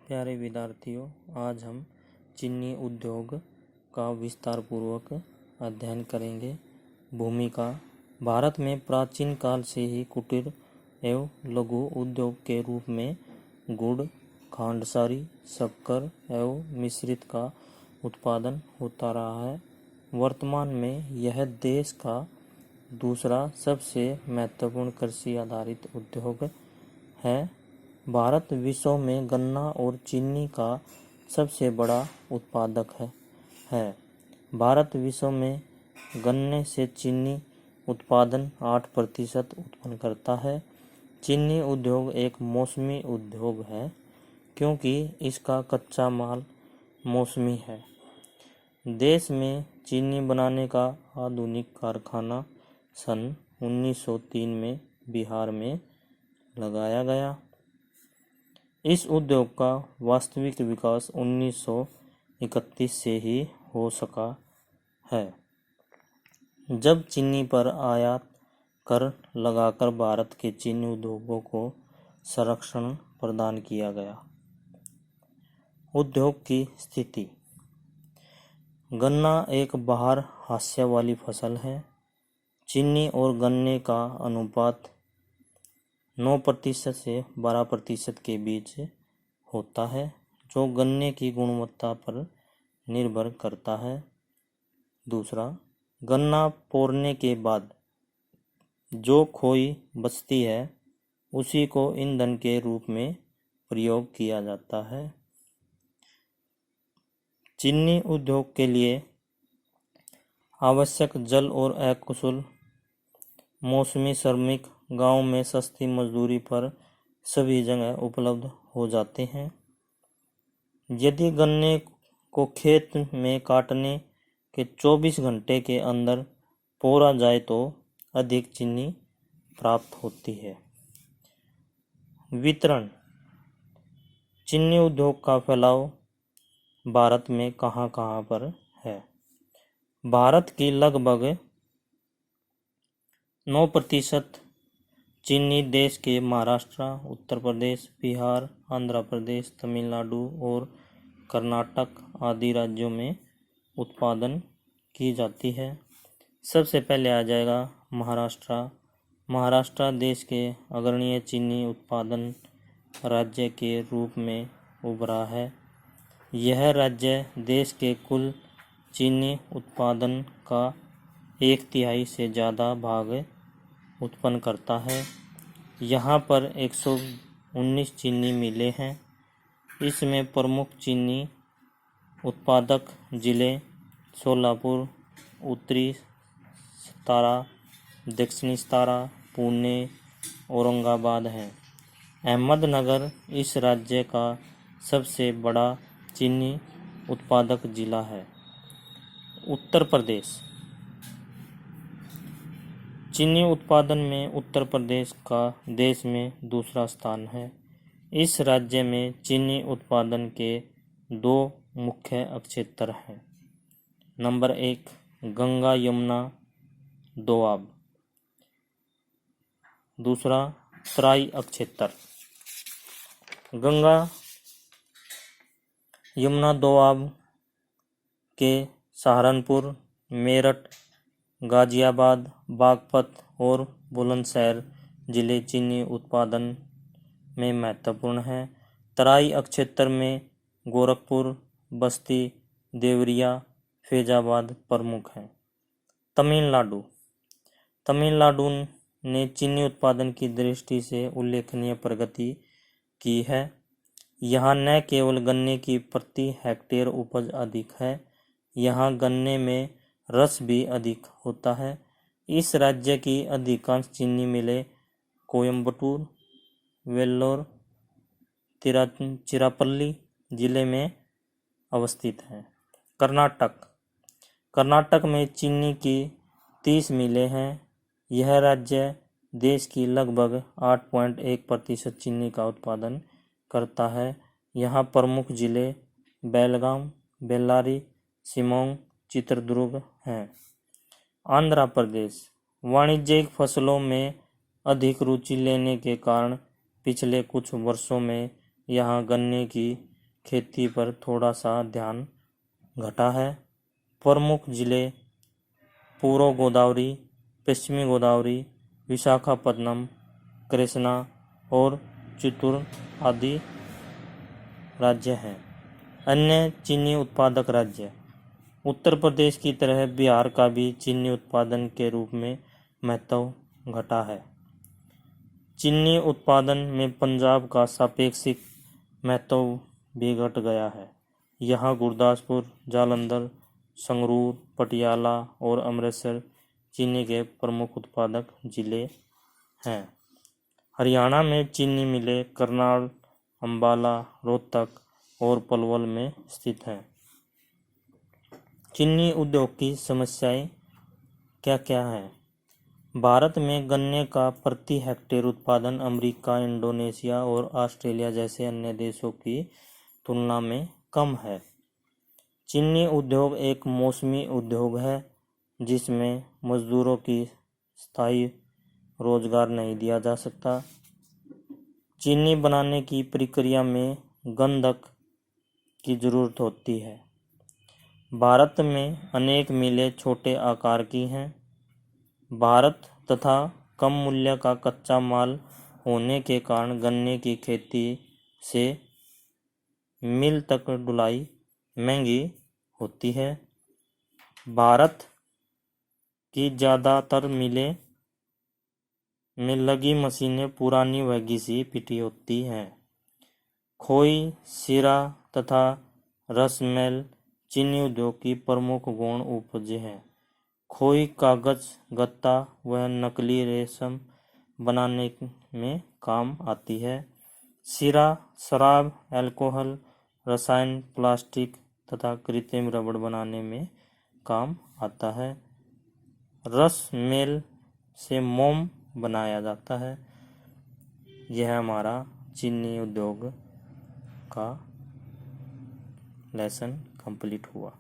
प्यारे विद्यार्थियों, आज हम चीनी उद्योग का विस्तार पूर्वक अध्ययन करेंगे। भूमिका। भारत में प्राचीन काल से ही कुटीर एवं लघु उद्योग के रूप में गुड़, खांडसारी, शक्कर एवं मिश्रित का उत्पादन होता रहा है। वर्तमान में यह देश का दूसरा सबसे महत्वपूर्ण कृषि आधारित उद्योग है। भारत विश्व में गन्ना और चीनी का सबसे बड़ा उत्पादक है। भारत विश्व में गन्ने से चीनी उत्पादन 8% उत्पन्न करता है। चीनी उद्योग एक मौसमी उद्योग है क्योंकि इसका कच्चा माल मौसमी है। देश में चीनी बनाने का आधुनिक कारखाना सन 1903 में बिहार में लगाया गया। इस उद्योग का वास्तविक विकास 1931 से ही हो सका है, जब चीनी पर आयात कर लगाकर भारत के चीनी उद्योगों को संरक्षण प्रदान किया गया। उद्योग की स्थिति। गन्ना एक बाहर हास्य वाली फसल है। चीनी और गन्ने का अनुपात 9% से 12% के बीच होता है, जो गन्ने की गुणवत्ता पर निर्भर करता है। दूसरा, गन्ना पोरने के बाद जो खोई बचती है उसी को ईंधन के रूप में प्रयोग किया जाता है। चीनी उद्योग के लिए आवश्यक जल और अकुशल मौसमी श्रमिक गांव में सस्ती मजदूरी पर सभी जगह उपलब्ध हो जाते हैं। यदि गन्ने को खेत में काटने के 24 घंटे के अंदर पोरा जाए तो अधिक चीनी प्राप्त होती है। वितरण। चीनी उद्योग का फैलाव भारत में कहां पर है? भारत की लगभग 9% चीनी देश के महाराष्ट्र, उत्तर प्रदेश, बिहार, आंध्र प्रदेश, तमिलनाडु और कर्नाटक आदि राज्यों में उत्पादन की जाती है। सबसे पहले आ जाएगा महाराष्ट्र। महाराष्ट्र देश के अग्रणी चीनी उत्पादन राज्य के रूप में उभरा है। यह राज्य देश के कुल चीनी उत्पादन का 1/3 से ज़्यादा भाग उत्पन्न करता है। यहाँ पर 119 चीनी मिलें हैं। इसमें प्रमुख चीनी उत्पादक जिले सोलापुर, उत्तरी सतारा, दक्षिणी सतारा, पुणे, औरंगाबाद हैं। अहमदनगर इस राज्य का सबसे बड़ा चीनी उत्पादक जिला है। उत्तर प्रदेश। चीनी उत्पादन में उत्तर प्रदेश का देश में दूसरा स्थान है। इस राज्य में चीनी उत्पादन के 2 मुख्य क्षेत्र हैं। नंबर 1 गंगा यमुना दोआब। दूसरा तराई क्षेत्र। गंगा यमुना दोआब के सहारनपुर, मेरठ, गाजियाबाद, बागपत और बुलंदशहर जिले चीनी उत्पादन में महत्वपूर्ण हैं। तराई क्षेत्र में गोरखपुर, बस्ती, देवरिया, फैजाबाद प्रमुख हैं। तमिलनाडु। तमिलनाडु ने चीनी उत्पादन की दृष्टि से उल्लेखनीय प्रगति की है। यहाँ न केवल गन्ने की प्रति हेक्टेयर उपज अधिक है, यहाँ गन्ने में रस भी अधिक होता है। इस राज्य की अधिकांश चीनी मिलें कोयम्बटूर, वेल्लोर, तिरुचिरापल्ली जिले में अवस्थित हैं। कर्नाटक। कर्नाटक में चीनी की 30 मिलें हैं। यह राज्य देश की लगभग 8.1% चीनी का उत्पादन करता है। यहाँ प्रमुख जिले बेलगाम, बेल्लारी, शिमोगा, चित्रदुर्ग हैं। आंध्र प्रदेश। वाणिज्यिक फसलों में अधिक रुचि लेने के कारण पिछले कुछ वर्षों में यहाँ गन्ने की खेती पर थोड़ा सा ध्यान घटा है। प्रमुख जिले पूर्व गोदावरी, पश्चिमी गोदावरी, विशाखापत्तनम, कृष्णा और चित्तूर आदि राज्य हैं। अन्य चीनी उत्पादक राज्य। उत्तर प्रदेश की तरह बिहार का भी चीनी उत्पादन के रूप में महत्व घटा है। चीनी उत्पादन में पंजाब का सापेक्षिक महत्व भी घट गया है। यहाँ गुरदासपुर, जालंधर, संगरूर, पटियाला और अमृतसर चीनी के प्रमुख उत्पादक जिले हैं। हरियाणा में चीनी मिलें करनाल, अंबाला, रोहतक और पलवल में स्थित हैं। चीनी उद्योग की समस्याएं क्या क्या हैं? भारत में गन्ने का प्रति हेक्टेयर उत्पादन अमेरिका, इंडोनेशिया और ऑस्ट्रेलिया जैसे अन्य देशों की तुलना में कम है। चीनी उद्योग एक मौसमी उद्योग है जिसमें मजदूरों की स्थायी रोजगार नहीं दिया जा सकता। चीनी बनाने की प्रक्रिया में गंधक की जरूरत होती है। भारत में अनेक मिलें छोटे आकार की हैं। भारत तथा कम मूल्य का कच्चा माल होने के कारण गन्ने की खेती से मिल तक ढुलाई महंगी होती है। भारत की ज़्यादातर मिलें में लगी मशीनें पुरानी व घिसी पिटी होती हैं। खोई, शीरा तथा रसमैल चीनी उद्योग की प्रमुख गौण उपज हैं। खोई कागज, गत्ता व नकली रेशम बनाने में काम आती है। शीरा शराब, अल्कोहल, रसायन, प्लास्टिक तथा कृत्रिम रबड़ बनाने में काम आता है। रसमैल से मोम बनाया जाता है। यह हमारा चीनी उद्योग का लेसन कंप्लीट हुआ।